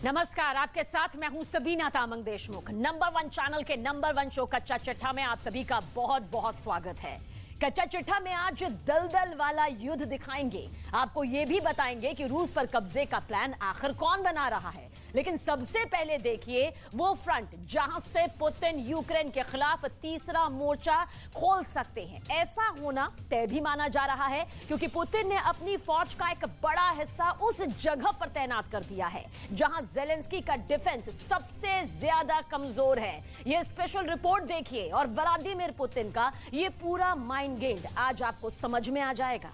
नमस्कार, आपके साथ मैं हूं सबीना तामंग देशमुख। नंबर 1 चैनल के नंबर 1 शो कच्चा चिट्ठा में आप सभी का बहुत बहुत स्वागत है। कच्चा चिट्ठा में आज दलदल वाला युद्ध दिखाएंगे। आपको यह भी बताएंगे कि रूस पर कब्जे का प्लान आखिर कौन बना रहा है। लेकिन सबसे पहले देखिए वो फ्रंट जहां से पुतिन यूक्रेन के खिलाफ तीसरा मोर्चा खोल सकते हैं। ऐसा होना तय भी माना जा रहा है क्योंकि पुतिन ने अपनी फौज का एक बड़ा हिस्सा उस जगह पर तैनात कर दिया है जहां ज़ेलेंस्की का डिफेंस सबसे ज्यादा कमजोर है। यह स्पेशल रिपोर्ट देखिए और व्लादिमीर पुतिन का यह पूरा माइंड गेम आज आपको समझ में आ जाएगा।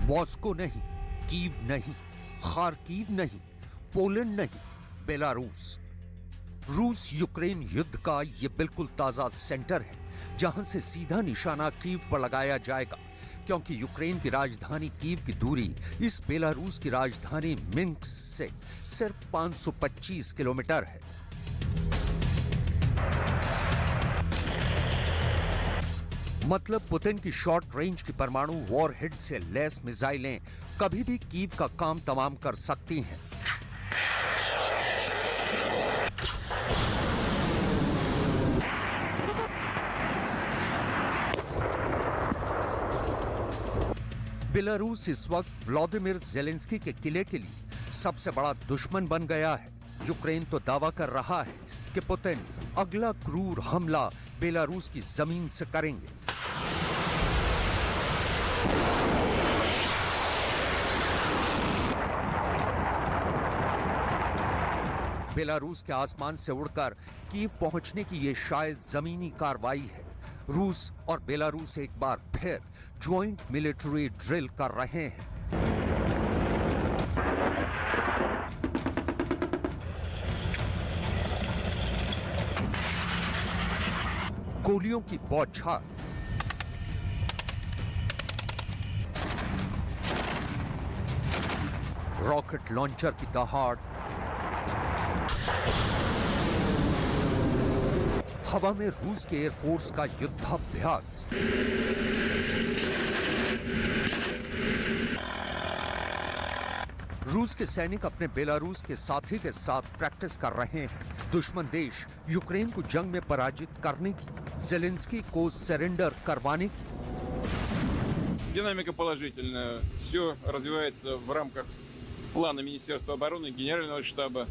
मॉस्को नहीं, कीव नहीं, खार्किव नहीं, पोलैंड नहीं, बेलारूस। रूस यूक्रेन युद्ध का यह बिल्कुल ताजा सेंटर है जहां से सीधा निशाना कीव पर लगाया जाएगा क्योंकि यूक्रेन की राजधानी कीव की दूरी इस बेलारूस की राजधानी मिन्स्क से सिर्फ 525 किलोमीटर है। मतलब पुतिन की शॉर्ट रेंज की परमाणु वॉरहेड से लैस मिसाइलें कभी भी कीव का काम तमाम कर सकती हैं। बेलारूस इस वक्त व्लादिमीर ज़ेलेंस्की के किले के लिए सबसे बड़ा दुश्मन बन गया है। यूक्रेन तो दावा कर रहा है कि पुतिन अगला क्रूर हमला बेलारूस की जमीन से करेंगे। बेलारूस के आसमान से उड़कर कीव पहुंचने की यह शायद जमीनी कार्रवाई है। रूस और बेलारूस एक बार फिर ज्वाइंट मिलिट्री ड्रिल कर रहे हैं। गोलियों की बौछार, रॉकेट लॉन्चर की दहाड़, हवा में रूस के एयरफोर्स का युद्धाभ्यास। रूस के सैनिक अपने बेलारूस के साथी के साथ प्रैक्टिस कर रहे हैं दुश्मन देश यूक्रेन को जंग में पराजित करने की, ज़ेलेंस्की को सरेंडर करवाने की। Динамика положительная. Все развивается в рамках плана Министерства обороны, Генерального штаба.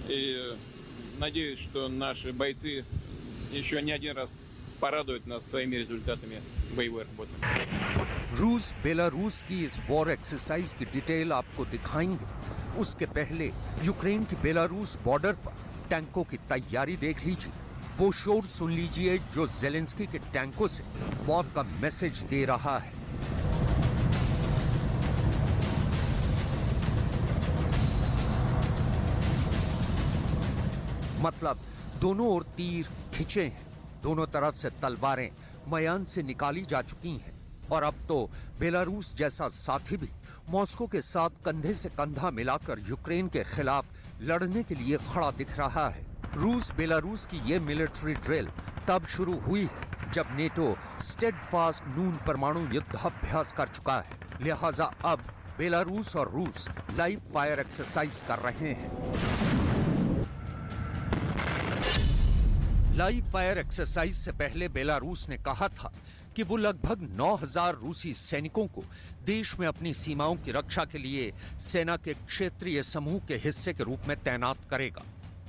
И надеюсь, что наши бойцы еще не один раз порадуют нас своими результатами боевой работы. रूस बेलारूस की इस वॉर एक्सरसाइज की डिटेल आपको दिखाएंगे। उसके पहले यूक्रेन की बेलारूस बॉर्डर पर टैंकों की तैयारी देख लीजिए। वो शोर सुन लीजिए जो ज़ेलेंस्की के टैंकों से मौत का मैसेज दे रहा है। मतलब दोनों ओर तीर खिंचे हैं, दोनों तरफ से तलवारें मैदान से निकाली जा चुकी हैं और अब तो बेलारूस जैसा साथी भी मॉस्को के साथ कंधे से कंधा मिलाकर यूक्रेन के खिलाफ लड़ने के लिए खड़ा दिख रहा है। रूस बेलारूस की ये मिलिट्री ड्रिल तब शुरू हुई है जब नेटो स्टेडफास्ट नून परमाणु युद्धाभ्यास कर चुका है। लिहाजा अब बेलारूस और रूस लाइव फायर एक्सरसाइज कर रहे हैं। लाइव फायर एक्सरसाइज से पहले बेलारूस ने कहा था कि वो लगभग 9000 रूसी सैनिकों को देश में अपनी सीमाओं की रक्षा के लिए सेना के क्षेत्रीय समूह के हिस्से के रूप में तैनात करेगा।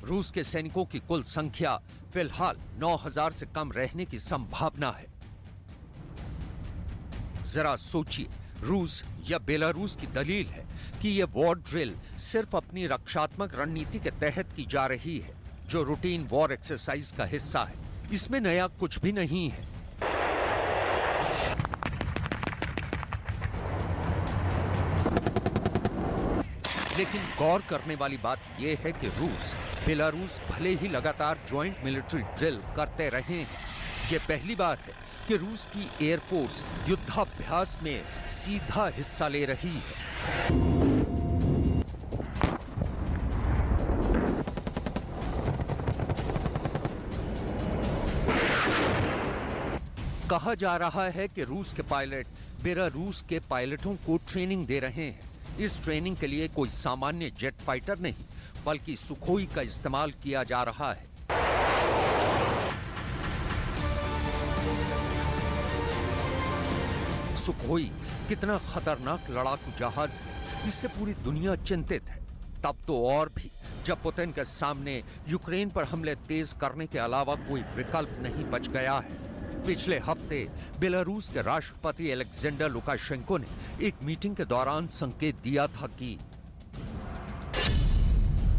रूस के सैनिकों की कुल संख्या फिलहाल 9000 से कम रहने की संभावना है। जरा सोचिए, रूस या बेलारूस की दलील है कि यह वॉर ड्रिल सिर्फ अपनी रक्षात्मक रणनीति के तहत की जा रही है जो रूटीन वॉर एक्सरसाइज का हिस्सा है। इसमें नया कुछ भी नहीं है। लेकिन गौर करने वाली बात यह है कि रूस बेलारूस भले ही लगातार ज्वाइंट मिलिट्री ड्रिल करते रहे हैं, ये पहली बार है कि रूस की एयरफोर्स युद्धाभ्यास में सीधा हिस्सा ले रही है। कहा जा रहा है कि रूस के पायलट बेलारूस के पायलटों को ट्रेनिंग दे रहे हैं। इस ट्रेनिंग के लिए कोई सामान्य जेट फाइटर नहीं, बल्कि सुखोई का इस्तेमाल किया जा रहा है। सुखोई कितना खतरनाक लड़ाकू जहाज है, इससे पूरी दुनिया चिंतित है। तब तो और भी जब पुतिन के सामने यूक्रेन पर हमले तेज करने के अलावा कोई विकल्प नहीं बच गया है। पिछले हफ्ते बेलारूस के राष्ट्रपति अलेक्जेंडर लुकाशेंको ने एक मीटिंग के दौरान संकेत दिया था कि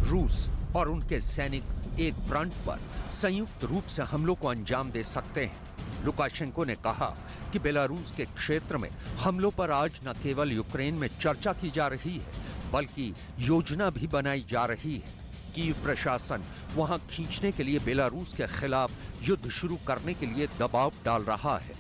रूस और उनके सैनिक एक फ्रंट पर संयुक्त रूप से हमलों को अंजाम दे सकते हैं। लुकाशेंको ने कहा कि बेलारूस के क्षेत्र में हमलों पर आज न केवल यूक्रेन में चर्चा की जा रही है, बल्कि योजना भी बनाई जा रही है। कीव प्रशासन वहां खींचने के लिए बेलारूस के खिलाफ युद्ध शुरू करने के लिए दबाव डाल रहा है।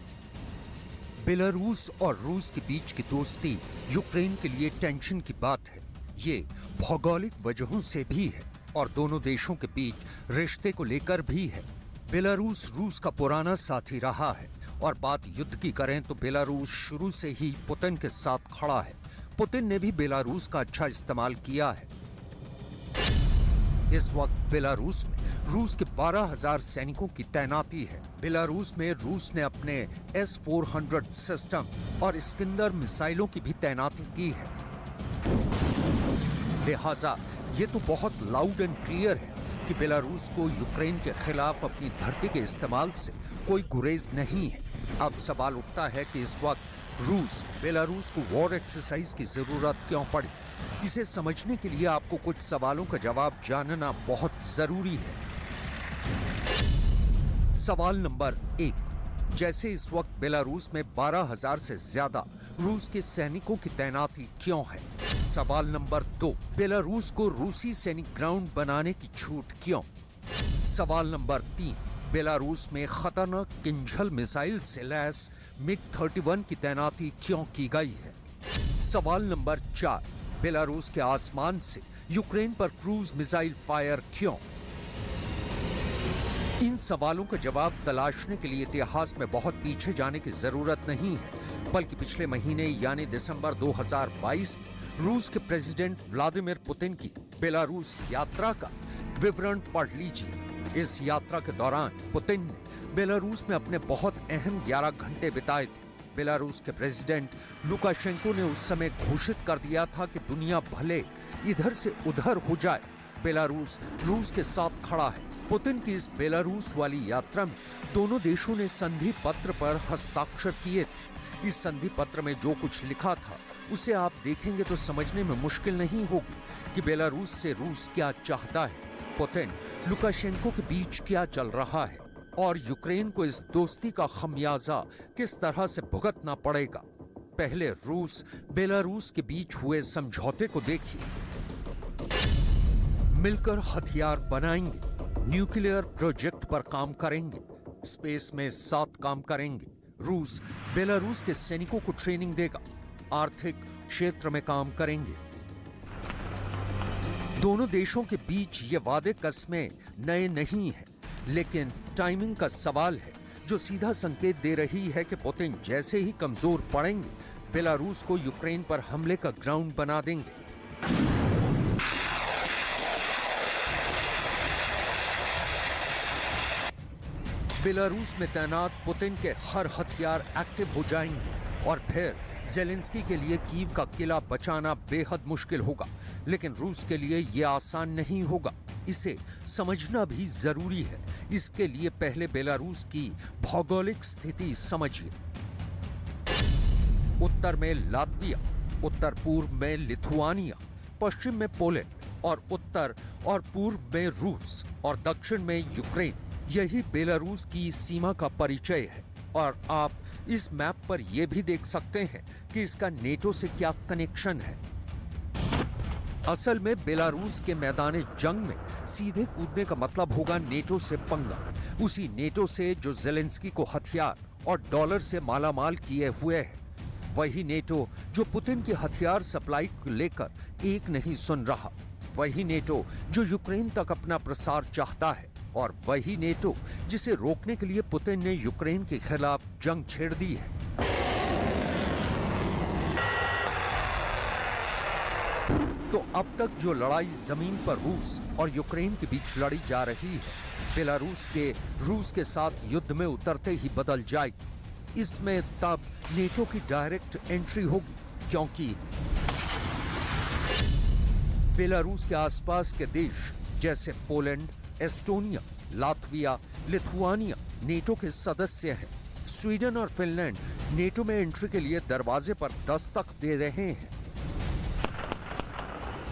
बेलारूस और रूस के बीच की दोस्ती यूक्रेन के लिए टेंशन की बात है। ये भौगोलिक वजहों से भी है और दोनों देशों के बीच रिश्ते को लेकर भी है। बेलारूस रूस का पुराना साथी रहा है और बात युद्ध की करें तो बेलारूस शुरू से ही पुतिन के साथ खड़ा है। पुतिन ने भी बेलारूस का अच्छा इस्तेमाल किया है। इस वक्त बेलारूस में रूस के 12,000 सैनिकों की तैनाती है। बेलारूस में रूस ने अपने S-400 सिस्टम और इस्कंदर मिसाइलों की भी तैनाती की है। लिहाजा ये तो बहुत लाउड एंड क्लियर है कि बेलारूस को यूक्रेन के खिलाफ अपनी धरती के इस्तेमाल से कोई गुरेज नहीं है। अब सवाल उठता है कि इस वक्त रूस बेलारूस को वॉर एक्सरसाइज की जरूरत क्यों पड़ी। इसे समझने के लिए आपको कुछ सवालों का जवाब जानना बहुत जरूरी है। सवाल नंबर 1, जैसे इस वक्त बेलारूस में 12,000 से ज्यादा रूस के सैनिकों की तैनाती क्यों है? सवाल नंबर 2, बेलारूस को रूसी सैनिक ग्राउंड बनाने की छूट क्यों? सवाल नंबर 3, बेलारूस में खतरनाक किंझल मिसाइल से लैस MiG-31 की तैनाती क्यों की गई है? सवाल नंबर 4, बेलारूस के आसमान से यूक्रेन पर क्रूज मिसाइल फायर क्यों? इन सवालों का जवाब तलाशने के लिए इतिहास में बहुत पीछे जाने की जरूरत नहीं है, बल्कि पिछले महीने यानी दिसंबर 2022 में रूस के प्रेसिडेंट व्लादिमीर पुतिन की बेलारूस यात्रा का विवरण पढ़ लीजिए। इस यात्रा के दौरान पुतिन ने बेलारूस में अपने बहुत अहम 11 घंटे बिताए थे। बेलारूस के प्रेसिडेंट लुकाशेंको ने उस समय घोषित कर दिया था कि दुनिया भले इधर से उधर हो जाए, बेलारूस रूस के साथ खड़ा है। पुतिन की इस बेलारूस वाली यात्रा में दोनों देशों ने संधि पत्र पर हस्ताक्षर किए थे। इस संधि पत्र में जो कुछ लिखा था उसे आप देखेंगे तो समझने में मुश्किल नहीं होगी कि बेलारूस से रूस क्या चाहता है, पुतिन लुकाशेंको के बीच क्या चल रहा है और यूक्रेन को इस दोस्ती का खमियाजा किस तरह से भुगतना पड़ेगा। पहले रूस बेलारूस के बीच हुए समझौते को देखिए। मिलकर हथियार बनाएंगे, न्यूक्लियर प्रोजेक्ट पर काम करेंगे, स्पेस में साथ काम करेंगे। रूस बेलारूस के सैनिकों को ट्रेनिंग देगा, आर्थिक क्षेत्र में काम करेंगे। दोनों देशों के बीच ये वादे कस्में नए नहीं हैं, लेकिन टाइमिंग का सवाल है जो सीधा संकेत दे रही है कि पुतिन जैसे ही कमजोर पड़ेंगे, बेलारूस को यूक्रेन पर हमले का ग्राउंड बना देंगे। बेलारूस में तैनात पुतिन के हर हथियार एक्टिव हो जाएंगे और फिर ज़ेलेंस्की के लिए कीव का किला बचाना बेहद मुश्किल होगा, लेकिन रूस के लिए यह आसान नहीं होगा। इसे समझना भी जरूरी है। इसके लिए पहले बेलारूस की भौगोलिक स्थिति समझिए। उत्तर में लातविया, उत्तर पूर्व में लिथुआनिया, पश्चिम में पोलैंड और उत्तर और पूर्व में रूस और दक्षिण में यूक्रेन। यही बेलारूस की सीमा का परिचय है और आप इस मैप पर यह भी देख सकते हैं कि इसका नेटो से क्या कनेक्शन है। असल में बेलारूस के मैदान जंग में सीधे कूदने का मतलब होगा नेटो से पंगा। उसी नेटो से जो जेलेंस्की को हथियार और डॉलर से मालामाल किए हुए है। वही नेटो जो पुतिन की हथियार सप्लाई को लेकर एक नहीं सुन रहा। वही नेटो जो यूक्रेन तक अपना प्रसार चाहता है। और वही नेटो जिसे रोकने के लिए पुतिन ने यूक्रेन के खिलाफ जंग छेड़ दी है। तो अब तक जो लड़ाई जमीन पर रूस और यूक्रेन के बीच लड़ी जा रही है, बेलारूस के रूस के साथ युद्ध में उतरते ही बदल जाएगी। इसमें तब नेटो की डायरेक्ट एंट्री होगी, क्योंकि बेलारूस के आसपास के देश जैसे Poland, Estonia, Latvia, Lithuania NATO के सदस्य हैं। स्वीडन और फिनलैंड नेटो में एंट्री के लिए दरवाजे पर दस्तक दे रहे हैं।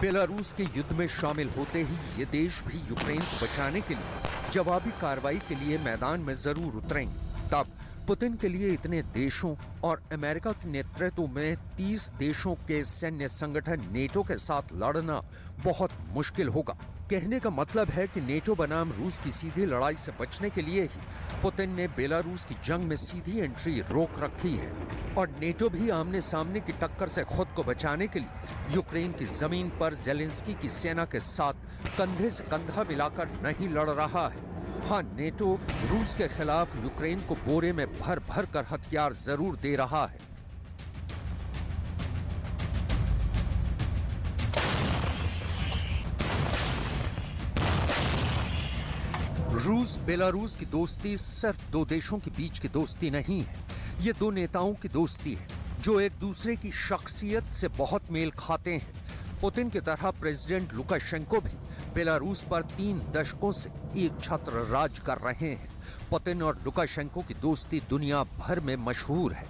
बेलारूस के युद्ध में शामिल होते ही ये देश भी यूक्रेन को बचाने के लिए जवाबी कार्रवाई के लिए मैदान में जरूर उतरेंगे। तब पुतिन के लिए इतने देशों और अमेरिका के नेतृत्व में 30 देशों के सैन्य संगठन नेटो के साथ लड़ना बहुत मुश्किल होगा। कहने का मतलब है कि नेटो बनाम रूस की सीधी लड़ाई से बचने के लिए ही पुतिन ने बेलारूस की जंग में सीधी एंट्री रोक रखी है। और नेटो भी आमने सामने की टक्कर से खुद को बचाने के लिए यूक्रेन की जमीन पर जेलेंस्की की सेना के साथ कंधे से कंधा मिलाकर नहीं लड़ रहा है। हाँ, नेटो रूस के खिलाफ यूक्रेन को बोरे में भर भर कर हथियार जरूर दे रहा है। रूस बेलारूस की दोस्ती सिर्फ दो देशों के बीच की दोस्ती नहीं है, ये दो नेताओं की दोस्ती है जो एक दूसरे की शख्सियत से बहुत मेल खाते हैं। पुतिन की तरह प्रेसिडेंट लुकाशेंको भी बेलारूस पर 3 दशकों से एक छत्र राज कर रहे हैं। पुतिन और लुकाशेंको की दोस्ती दुनिया भर में मशहूर है।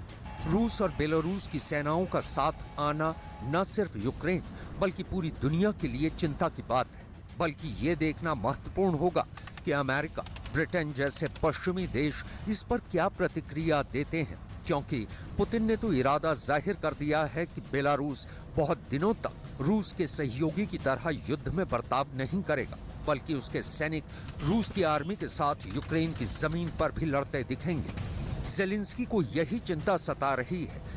रूस और बेलारूस की सेनाओं का साथ आना न सिर्फ यूक्रेन बल्कि पूरी दुनिया के लिए चिंता की बात है। बल्कि ये देखना महत्वपूर्ण होगा कि अमेरिका, ब्रिटेन जैसे पश्चिमी देश इस पर क्या प्रतिक्रिया देते हैं, क्योंकि पुतिन ने तो इरादा जाहिर कर दिया है कि बेलारूस बहुत दिनों तक रूस के सहयोगी की तरह युद्ध में बर्ताव नहीं करेगा, बल्कि उसके सैनिक रूस की आर्मी के साथ यूक्रेन की जमीन पर भी लड़ते दिखेंगे। जेलेंस्की को यही चिंता सता रही है।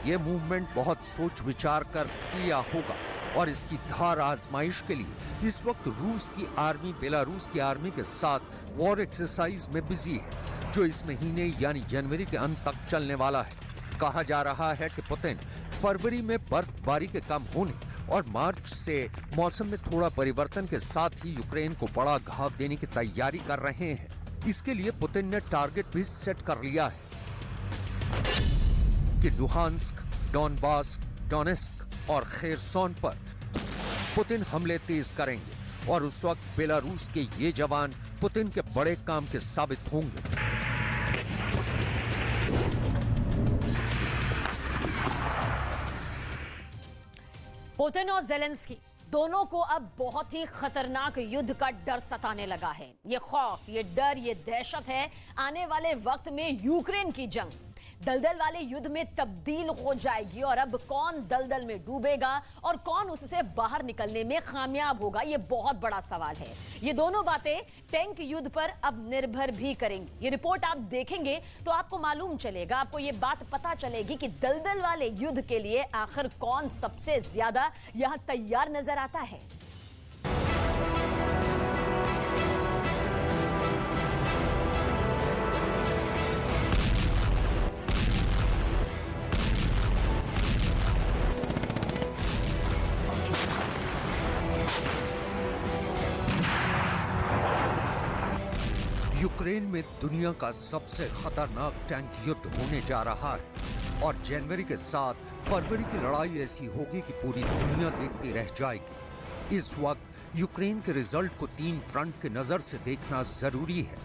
ये मूवमेंट बहुत सोच विचार कर किया होगा और इसकी धार आजमाइश के लिए इस वक्त रूस की आर्मी बेलारूस की आर्मी के साथ वॉर एक्सरसाइज में बिजी है, जो इस महीने यानी जनवरी के अंत तक चलने वाला है। कहा जा रहा है कि पुतिन फरवरी में बर्फबारी के कम होने और मार्च से मौसम में थोड़ा परिवर्तन के साथ ही यूक्रेन को बड़ा घाव देने की तैयारी कर रहे हैं। इसके लिए पुतिन ने टारगेट भी सेट कर लिया है कि लुहांस्क, डॉनबास, डोनेस्क और खेरसोन पर पुतिन हमले तेज करेंगे और उस वक्त बेलारूस के ये जवान पुतिन के बड़े काम के साबित होंगे। पुतिन और जेलेंस्की दोनों को अब बहुत ही खतरनाक युद्ध का डर सताने लगा है। ये खौफ, ये डर, ये दहशत है आने वाले वक्त में यूक्रेन की जंग। दलदल वाले युद्ध में तब्दील हो जाएगी और अब कौन दलदल में डूबेगा और कौन उससे बाहर निकलने में कामयाब होगा, ये बहुत बड़ा सवाल है। ये दोनों बातें टैंक युद्ध पर अब निर्भर भी करेंगी। ये रिपोर्ट आप देखेंगे तो आपको मालूम चलेगा, आपको ये बात पता चलेगी कि दलदल वाले युद्ध के लिए आखिर कौन सबसे ज्यादा यहां तैयार नजर आता है। यूक्रेन में दुनिया का सबसे खतरनाक टैंक युद्ध होने जा रहा है और जनवरी के साथ फरवरी की लड़ाई ऐसी होगी कि पूरी दुनिया देखती रह जाएगी। इस वक्त यूक्रेन के रिजल्ट को 3 फ्रंट की नजर से देखना जरूरी है।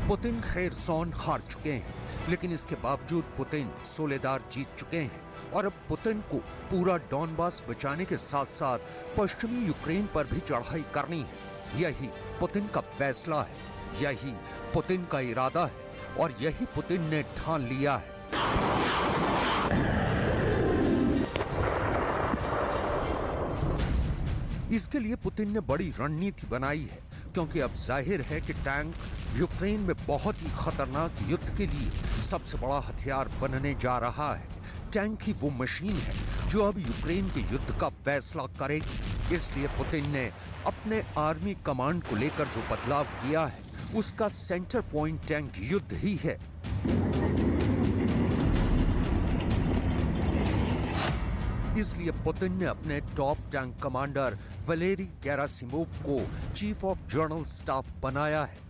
पुतिन खेरसॉन हार चुके हैं, लेकिन इसके बावजूद पुतिन सोलेदार जीत चुके हैं और अब पुतिन को पूरा डॉनबास बचाने के साथ साथ पश्चिमी यूक्रेन पर भी चढ़ाई करनी है। यही पुतिन का फैसला है, यही पुतिन का इरादा है और यही पुतिन ने ठान लिया है। इसके लिए पुतिन ने बड़ी रणनीति बनाई है, क्योंकि अब जाहिर है कि टैंक यूक्रेन में बहुत ही खतरनाक युद्ध के लिए सबसे बड़ा हथियार बनने जा रहा है। टैंक ही वो मशीन है जो अब यूक्रेन के युद्ध का फैसला करेगी। इसलिए पुतिन ने अपने आर्मी कमांड को लेकर जो बदलाव किया है, उसका सेंटर पॉइंट टैंक युद्ध ही है। इसलिए पुतिन ने अपने top tank commander Valery Gerasimov को चीफ ऑफ जनरल स्टाफ बनाया है।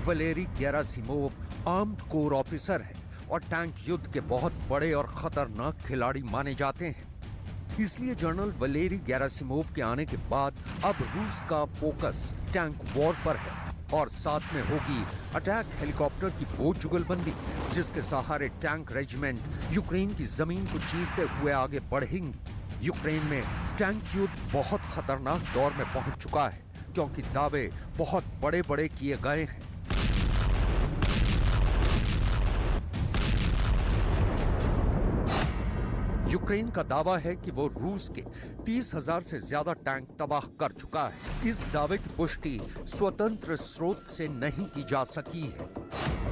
Valery Gerasimov armed core officer है और टैंक युद्ध के बहुत बड़े और खतरनाक खिलाड़ी माने जाते हैं। इसलिए जनरल वलेरी गेरासिमोव के आने के बाद अब रूस का फोकस टैंक वॉर पर है और साथ में होगी अटैक हेलीकॉप्टर की बोझ जुगलबंदी, जिसके सहारे टैंक रेजिमेंट यूक्रेन की जमीन को चीरते हुए आगे बढ़ेंगी। यूक्रेन में टैंक युद्ध बहुत खतरनाक दौर में पहुंच चुका है, क्योंकि दावे बहुत बड़े बड़े किए गए हैं। यूक्रेन का दावा है कि वो रूस के 30,000 से ज्यादा टैंक तबाह कर चुका है। इस दावे की पुष्टि स्वतंत्र स्रोत से नहीं की जा सकी है।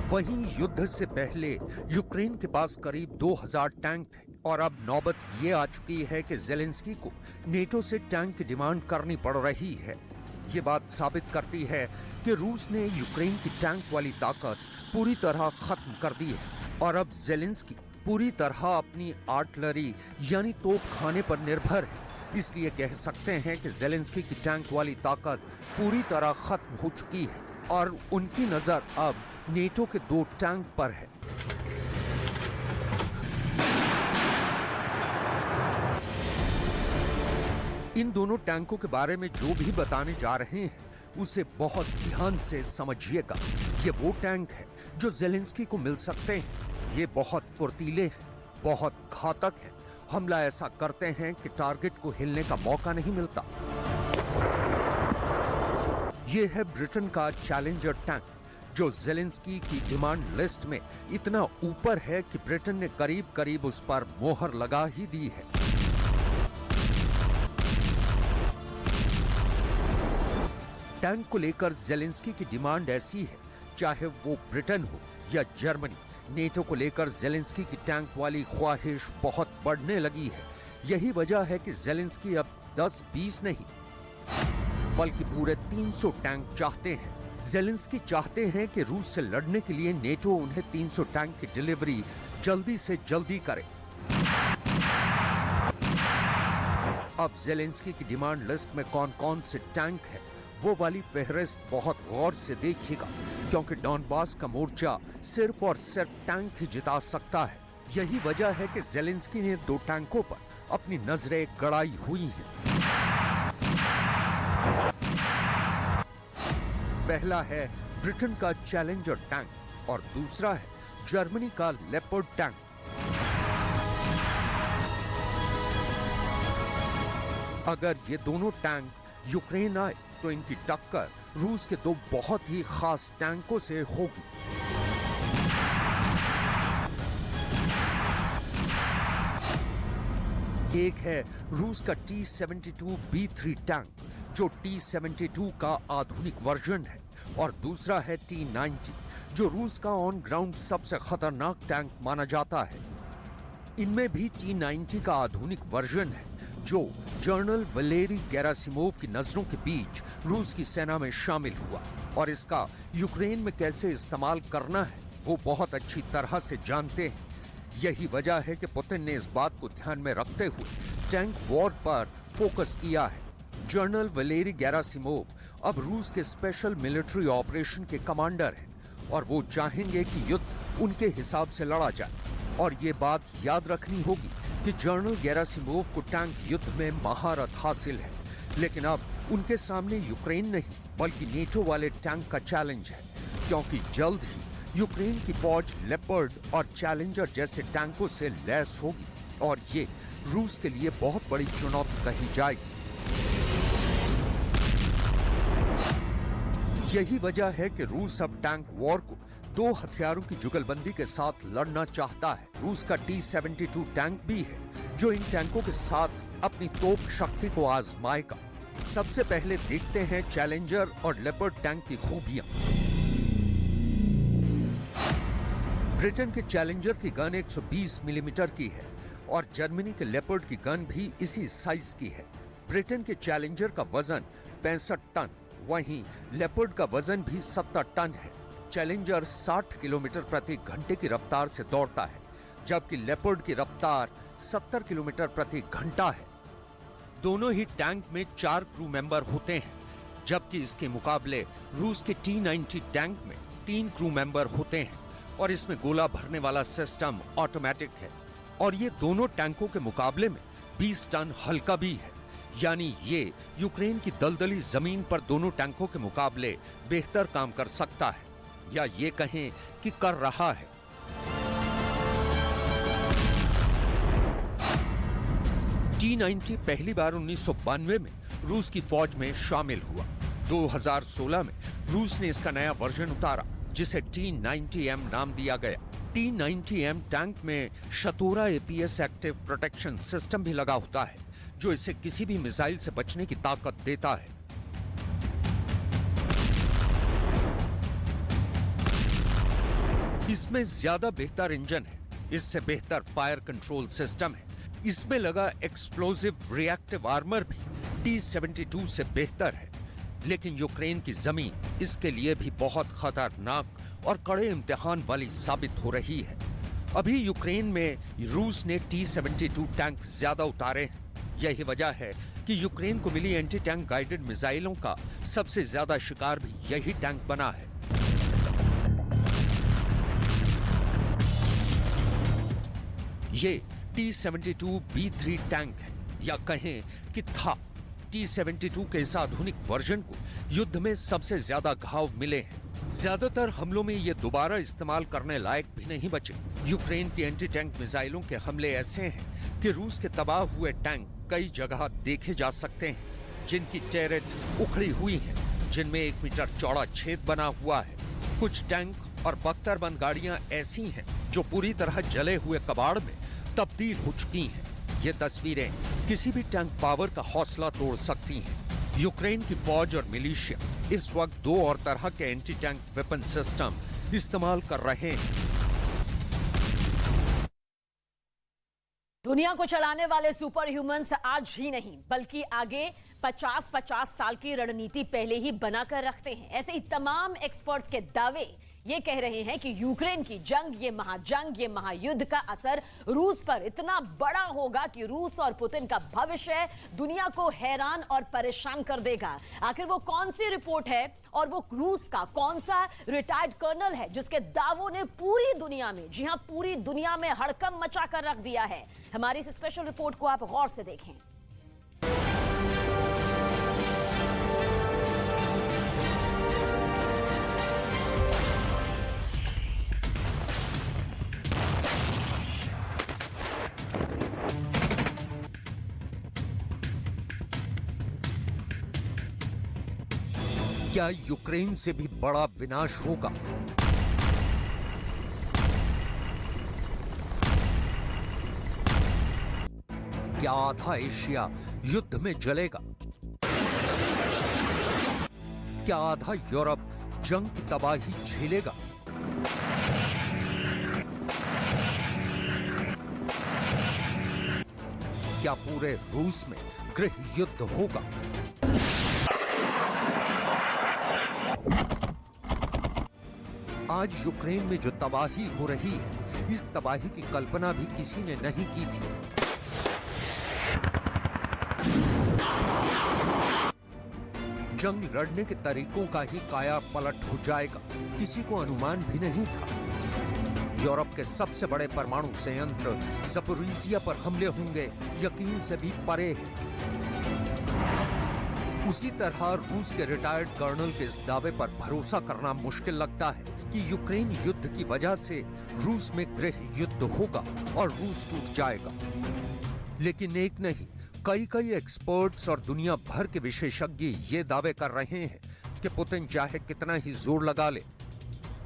वहीं युद्ध से पहले यूक्रेन के पास करीब 2,000 टैंक थे और अब नौबत ये आ चुकी है कि जेलेंस्की को नेटो से टैंक की डिमांड करनी पड़ रही है। ये बात साबित करती है कि रूस ने यूक्रेन की टैंक वाली ताकत पूरी तरह खत्म कर दी है और अब जेलेंस्की पूरी तरह अपनी आर्टिलरी यानी तोपखाने पर निर्भर है। इसलिए कह सकते हैं कि जेलेंस्की की टैंक वाली ताकत पूरी तरह खत्म हो चुकी है और उनकी नजर अब नेटो के 2 टैंक पर है। इन दोनों टैंकों के बारे में जो भी बताने जा रहे हैं, उसे बहुत ध्यान से समझिएगा। ये वो टैंक है जो जेलेंस्की को मिल सकते हैं। ये बहुत फुर्तीले हैं, बहुत घातक हैं। हमला ऐसा करते हैं कि टारगेट को हिलने का मौका नहीं मिलता। ये है ब्रिटेन का चैलेंजर टैंक, जो जेलेंस्की की डिमांड लिस्ट में इतना ऊपर है कि ब्रिटेन ने करीब करीब उस पर मोहर लगा ही दी है। टैंक को लेकर जेलेंस्की की डिमांड ऐसी है, चाहे वो ब्रिटेन हो या जर्मनी, नेटो को लेकर जेलेंस्की की टैंक वाली ख्वाहिश बहुत बढ़ने लगी है। यही वजह है कि जेलेंस्की अब 10-20 नहीं बल्कि पूरे 300 टैंक चाहते हैं। जेलेंस्की चाहते हैं कि रूस से लड़ने के लिए नेटो उन्हें 300 टैंक की डिलीवरी जल्दी से जल्दी करे। अब जेलेंस्की की डिमांड लिस्ट में कौन कौन से टैंक है, वो वाली फहरिस्त बहुत गौर से देखिएगा, क्योंकि डॉनबास का मोर्चा सिर्फ और सिर्फ टैंक ही जिता सकता है। यही वजह है कि जेलेंस्की ने 2 टैंकों पर अपनी नजरें गड़ाई हुई हैं। पहला है ब्रिटेन का चैलेंजर टैंक और दूसरा है जर्मनी का लेपर्ड टैंक। अगर ये दोनों टैंक यूक्रेन आए तो इनकी टक्कर रूस के दो बहुत ही खास टैंकों से होगी। एक है रूस का T-72B3 टैंक, जो T-72 का आधुनिक वर्जन है, और दूसरा है T-90, जो रूस का ऑन ग्राउंड सबसे खतरनाक टैंक माना जाता है। इनमें भी T-90 का आधुनिक वर्जन है, जो जनरल वलेरी गेरासिमोव की नजरों के बीच रूस की सेना में शामिल हुआ, और इसका यूक्रेन में कैसे इस्तेमाल करना है वो बहुत अच्छी तरह से जानते हैं। यही वजह है कि पुतिन ने इस बात को ध्यान में रखते हुए टैंक वॉर पर फोकस किया है। जनरल वलेरी गेरासिमोव अब रूस के स्पेशल मिलिट्री ऑपरेशन के कमांडर हैं, और वो चाहेंगे कि युद्ध उनके हिसाब से लड़ा जाए। और ये बात याद रखनी होगी कि जनरल गेरासिमोव को टैंक युद्ध में महारत हासिल है, लेकिन अब उनके सामने यूक्रेन नहीं बल्कि नेटो वाले टैंक का चैलेंज है, क्योंकि जल्द ही यूक्रेन की फौज लेपर्ड और चैलेंजर जैसे टैंकों से लैस होगी, और ये रूस के लिए बहुत बड़ी चुनौती कही जाएगी। यही वजह है कि रूस अब टैंक वॉर को दो हथियारों की जुगलबंदी के साथ लड़ना चाहता है। रूस का T-72 टैंक भी है, जो इन टैंकों के साथ अपनी तोप शक्ति को आजमाएगा। सबसे पहले देखते हैं चैलेंजर और लेपर्ड टैंक की खूबियां। ब्रिटेन के चैलेंजर की गन 120 मिलीमीटर की है, और जर्मनी के लेपर्ड की गन भी इसी साइज की है। ब्रिटेन के चैलेंजर का वजन 65 टन, वहीं लेपर्ड का वजन भी 70 टन है। चैलेंजर 60 किलोमीटर प्रति घंटे की रफ्तार से दौड़ता है, जबकि लेपर्ड की रफ्तार 70 किलोमीटर प्रति घंटा है। दोनों ही टैंक में 4 क्रू मेंबर होते हैं, जबकि इसके मुकाबले रूस के T-90 टैंक में 3 क्रू मेंबर होते हैं, और इसमें गोला भरने वाला सिस्टम ऑटोमेटिक है। और ये दोनों टैंकों के मुकाबले में 20 टन हल्का भी है, यानी ये यूक्रेन की दलदली जमीन पर दोनों टैंकों के मुकाबले बेहतर काम कर सकता है, या ये कहें कि कर रहा है। T-90 पहली बार 1992 में रूस की फौज में शामिल हुआ। 2016 में रूस ने इसका नया वर्जन उतारा, जिसे T-90M नाम दिया गया। T-90M टैंक में शतोरा APS एक्टिव प्रोटेक्शन सिस्टम भी लगा होता है, जो इसे किसी भी मिसाइल से बचने की ताकत देता है। इसमें ज्यादा बेहतर इंजन है, इससे बेहतर फायर कंट्रोल सिस्टम है। इसमें लगा एक्सप्लोसिव रिएक्टिव आर्मर भी T-72 से बेहतर है, लेकिन यूक्रेन की जमीन इसके लिए भी बहुत खतरनाक और कड़े इम्तिहान वाली साबित हो रही है। अभी यूक्रेन में रूस ने T-72 टैंक ज्यादा उतारे हैं। यही वजह है कि यूक्रेन को मिली एंटी टैंक गाइडेड मिसाइलों का सबसे ज्यादा शिकार भी यही टैंक बना है। ये T-72B3 टैंक है, या कहें कि था। T-72 के इस आधुनिक वर्जन को युद्ध में सबसे ज्यादा घाव मिले हैं। ज्यादातर हमलों में ये दोबारा इस्तेमाल करने लायक भी नहीं बचे। यूक्रेन की एंटी टैंक मिसाइलों के हमले ऐसे हैं कि रूस के तबाह हुए टैंक कई जगह देखे जा सकते हैं, जिनकी टैरेट उखड़ी हुई है, जिनमें 1 मीटर चौड़ा छेद बना हुआ है। कुछ टैंक और बख्तरबंद गाड़ियां ऐसी हैं जो पूरी तरह जले हुए कबाड़ में तब्दील हो चुकी हैं। ये तस्वीरें किसी भी टैंक पावर का हौसला तोड़ सकती हैं। यूक्रेन की फौज और मिलिशिया इस वक्त 2 और तरह के एंटी टैंक वेपन सिस्टम इस्तेमाल कर रहे हैं। दुनिया को चलाने वाले सुपर ह्यूमंस आज ही नहीं बल्कि आगे 50-50 साल की रणनीति पहले ही बनाकर रखते हैं। ऐसे ही तमाम एक्सपर्ट्स के दावे ये कह रहे हैं कि यूक्रेन की जंग, ये महायुद्ध का असर रूस पर इतना बड़ा होगा कि रूस और पुतिन का भविष्य दुनिया को हैरान और परेशान कर देगा। आखिर वो कौन सी रिपोर्ट है और वो रूस का कौन सा रिटायर्ड कर्नल है जिसके दावों ने पूरी दुनिया में, जी हां, पूरी दुनिया में हड़कंप मचा कर रख दिया है। हमारी इस स्पेशल रिपोर्ट को आप गौर से देखें। क्या यूक्रेन से भी बड़ा विनाश होगा? क्या आधा एशिया युद्ध में जलेगा? क्या आधा यूरोप जंग की तबाही झेलेगा? क्या पूरे रूस में गृह युद्ध होगा? आज यूक्रेन में जो तबाही हो रही है, इस तबाही की कल्पना भी किसी ने नहीं की थी। जंग लड़ने के तरीकों का ही काया पलट हो जाएगा, किसी को अनुमान भी नहीं था। यूरोप के सबसे बड़े परमाणु संयंत्र ज़पोरिज़िया पर हमले होंगे, यकीन से भी परे है। उसी तरह रूस के रिटायर्ड कर्नल के इस दावे पर भरोसा करना मुश्किल लगता है कि यूक्रेन युद्ध की वजह से रूस में गृह युद्ध होगा और रूस टूट जाएगा। लेकिन एक नहीं, कई एक्सपर्ट्स और दुनिया भर के विशेषज्ञ ये दावे कर रहे हैं कि पुतिन चाहे कितना ही जोर लगा ले,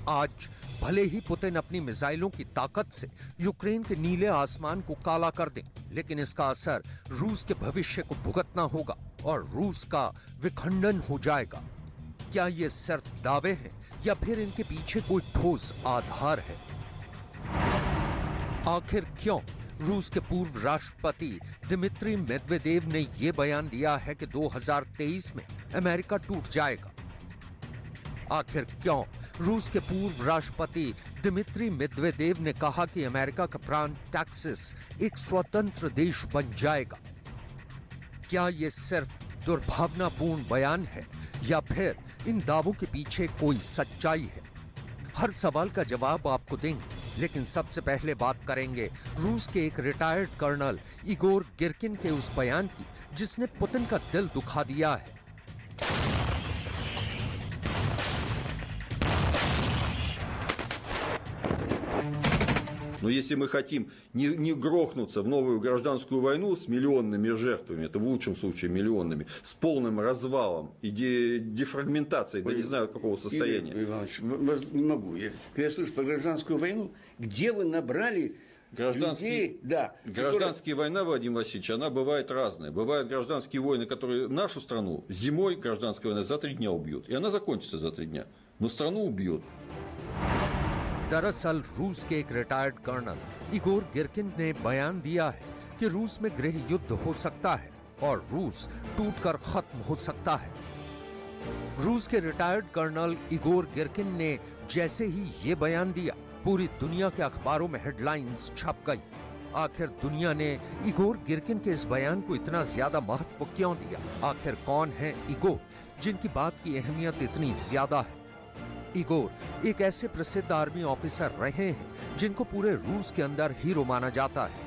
आज भले ही पुतिन अपनी मिसाइलों की ताकत से यूक्रेन के नीले आसमान को काला कर दें, लेकिन इसका असर रूस के भविष्य को भुगतना होगा और रूस का विखंडन हो जाएगा। क्या ये सिर्फ दावे हैं या फिर इनके पीछे कोई ठोस आधार है? आखिर क्यों रूस के पूर्व राष्ट्रपति दिमित्री मेदवेदेव ने यह बयान दिया है कि 2023 में अमेरिका टूट जाएगा? आखिर क्यों रूस के पूर्व राष्ट्रपति दिमित्री मेदवेदेव ने कहा कि अमेरिका का प्रांत टेक्सास एक स्वतंत्र देश बन जाएगा? क्या यह सिर्फ दुर्भावनापूर्ण बयान है या फिर इन दावों के पीछे कोई सच्चाई है? हर सवाल का जवाब आपको देंगे, लेकिन सबसे पहले बात करेंगे रूस के एक रिटायर्ड कर्नल इगोर गिरकिन के उस बयान की जिसने पुतिन का दिल दुखा दिया है। Но если мы хотим не грохнуться в новую гражданскую войну с миллионными жертвами, это в лучшем случае миллионными, с полным развалом и дефрагментацией, да не знаю какого состояния. Игорь Иванович, не могу. Когда я слышу про гражданскую войну, где вы набрали людей? Да, Гражданская война, Владимир Васильевич, она бывает разная. Бывают гражданские войны, которые нашу страну зимой гражданская война за 3 дня убьют. И она закончится за 3 дня. Но страну убьет. दरअसल रूस के एक रिटायर्ड कर्नल इगोर गिरकिन ने बयान दिया है कि रूस में गृह युद्ध हो सकता है और रूस टूटकर खत्म हो सकता है। रूस के रिटायर्ड कर्नल इगोर गिरकिन ने जैसे ही ये बयान दिया, पूरी दुनिया के अखबारों में हेडलाइंस छप गई। आखिर दुनिया ने इगोर गिरकिन के इस बयान को इतना ज्यादा महत्व क्यों दिया? आखिर कौन है इगोर जिनकी बात की अहमियत इतनी ज्यादा है? इगोर एक ऐसे प्रसिद्ध आर्मी ऑफिसर रहे हैं जिनको पूरे रूस के अंदर हीरो माना जाता है।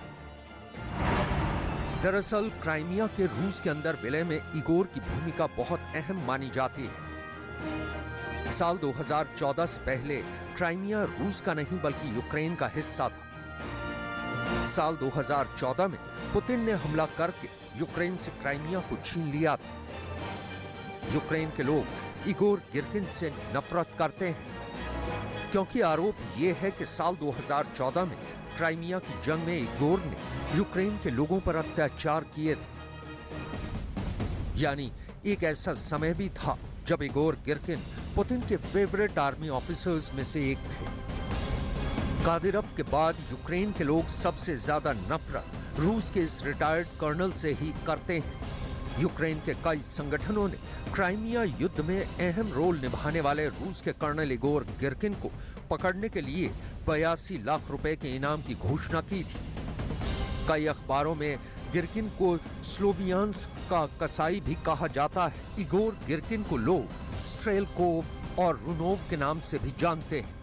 दरअसल क्राइमिया के रूस के अंदर विलय में इगोर की भूमिका बहुत अहम मानी जाती है। साल 2014 से पहले क्राइमिया रूस का नहीं बल्कि यूक्रेन का हिस्सा था। साल 2014 में पुतिन ने हमला करके यूक्रेन से क्राइमिया को छीन लिया था। यूक्रेन के लोग इगोर गिरकिन से नफरत करते हैं क्योंकि आरोप यह है कि साल 2014 में क्राइमिया की जंग में इगोर ने यूक्रेन के लोगों पर अत्याचार किए थे। यानी एक ऐसा समय भी था जब इगोर गिरकिन पुतिन के फेवरेट आर्मी ऑफिसर्स में से एक थे। कादिरोव के बाद यूक्रेन के लोग सबसे ज्यादा नफरत रूस के इस रिटायर्ड कर्नल से ही करते हैं। यूक्रेन के कई संगठनों ने क्राइमिया युद्ध में अहम रोल निभाने वाले रूस के कर्नल इगोर गिरकिन को पकड़ने के लिए 82 लाख रुपए के इनाम की घोषणा की थी। कई अखबारों में गिरकिन को स्लोवियांस्क का कसाई भी कहा जाता है। इगोर गिरकिन को लोग स्ट्रेलकोव और रुनोव के नाम से भी जानते हैं।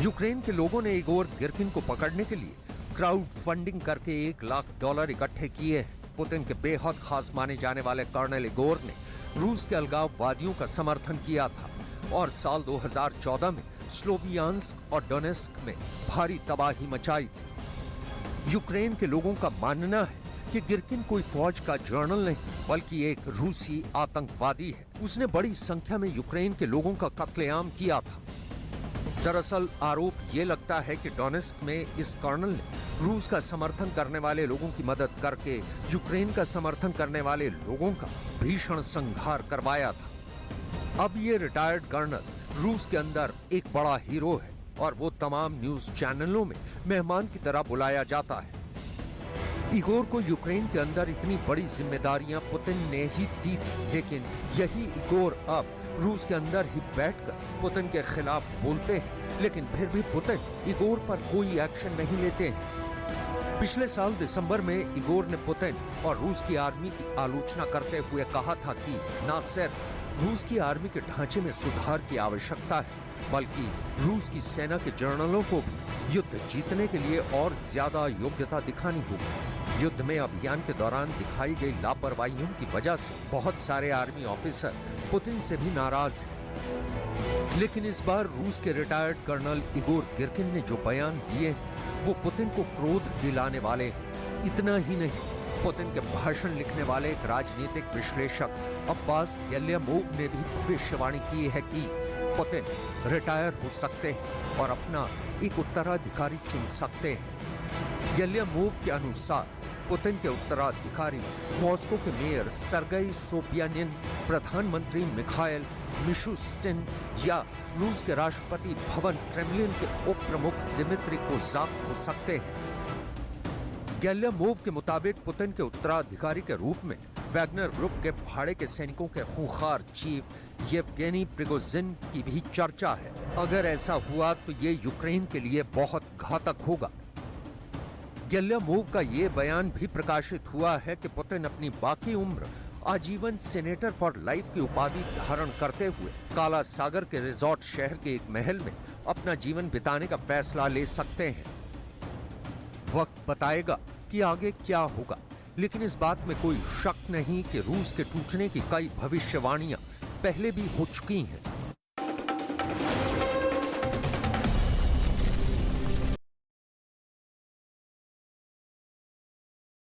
यूक्रेन के लोगों ने इगोर गिरकिन को पकड़ने के लिए क्राउड फंडिंग करके $1 लाख इकट्ठे किए हैं। पुतिन के बेहद खास माने जाने वाले कर्नल इगोर ने रूस के अलगाववादियों का समर्थन किया था और साल 2014 में स्लोवियांस्क और डोनेस्क में भारी तबाही मचाई थी। यूक्रेन के लोगों का मानना है कि गिरकिन कोई फौज का जनरल नहीं बल्कि एक रूसी आतंकवादी है। उसने बड़ी संख्या में यूक्रेन के लोगों का कत्लेआम किया था। दरअसल आरोप ये लगता है कि डोनेस्क में इस कर्नल ने रूस का समर्थन करने वाले लोगों की मदद करके यूक्रेन का समर्थन करने वाले लोगों का भीषण संहार करवाया था। अब ये रिटायर्ड कर्नल रूस के अंदर एक बड़ा हीरो है और वो तमाम न्यूज चैनलों में मेहमान की तरह बुलाया जाता है। इगोर को यूक्रेन के अंदर इतनी बड़ी जिम्मेदारियां पुतिन ने ही दी थी, लेकिन यही इगोर अब रूस के अंदर ही बैठकर पुतिन के खिलाफ बोलते हैं, लेकिन फिर भी पुतिन इगोर पर कोई एक्शन नहीं लेते हैं। पिछले साल दिसंबर में इगोर ने पुतिन और रूस की आर्मी की आलोचना करते हुए कहा था कि न सिर्फ रूस की आर्मी के ढांचे में सुधार की आवश्यकता है, बल्कि रूस की सेना के जनरलों को भी युद्ध जीतने के लिए और ज्यादा योग्यता दिखानी होगी। युद्ध में अभियान के दौरान दिखाई गई लापरवाहियों की वजह से बहुत सारे आर्मी ऑफिसर पुतिन से भी नाराज हैं। लेकिन इस बार रूस के रिटायर्ड कर्नल इगोर गिरकिन ने जो बयान दिए वो पुतिन को क्रोध दिलाने वाले हैं। इतना ही नहीं, पुतिन के भाषण लिखने वाले एक राजनीतिक विश्लेषक अब्बास गेल्यामोव ने भी भविष्यवाणी की है कि पुतिन रिटायर हो सकते हैं और अपना एक उत्तराधिकारी चुन सकते हैं। गेल्यामोव के अनुसार पुतिन के उत्तराधिकारी मॉस्को के मेयर सर्गेई सोबियानिन, प्रधानमंत्री मिखाइल मिशुस्टिन या रूस के राष्ट्रपति भवन क्रेमलिन के उप प्रमुख दिमित्री कोज़ाक हो सकते हैं। गेल्यामोव के मुताबिक पुतिन के उत्तराधिकारी के रूप में वैगनर ग्रुप के भाड़े के सैनिकों के खूंखार चीफ येवगेनी प्रिगोजिन की भी चर्चा है। अगर ऐसा हुआ तो ये यूक्रेन के लिए बहुत घातक होगा। गेल्यामोव का ये बयान भी प्रकाशित हुआ है कि पुतिन अपनी बाकी उम्र आजीवन सेनेटर फॉर लाइफ की उपाधि धारण करते हुए काला सागर के रिजॉर्ट शहर के एक महल में अपना जीवन बिताने का फैसला ले सकते हैं। वक्त बताएगा कि आगे क्या होगा, लेकिन इस बात में कोई शक नहीं कि रूस के टूटने की कई भविष्यवाणियां पहले भी हो चुकी हैं।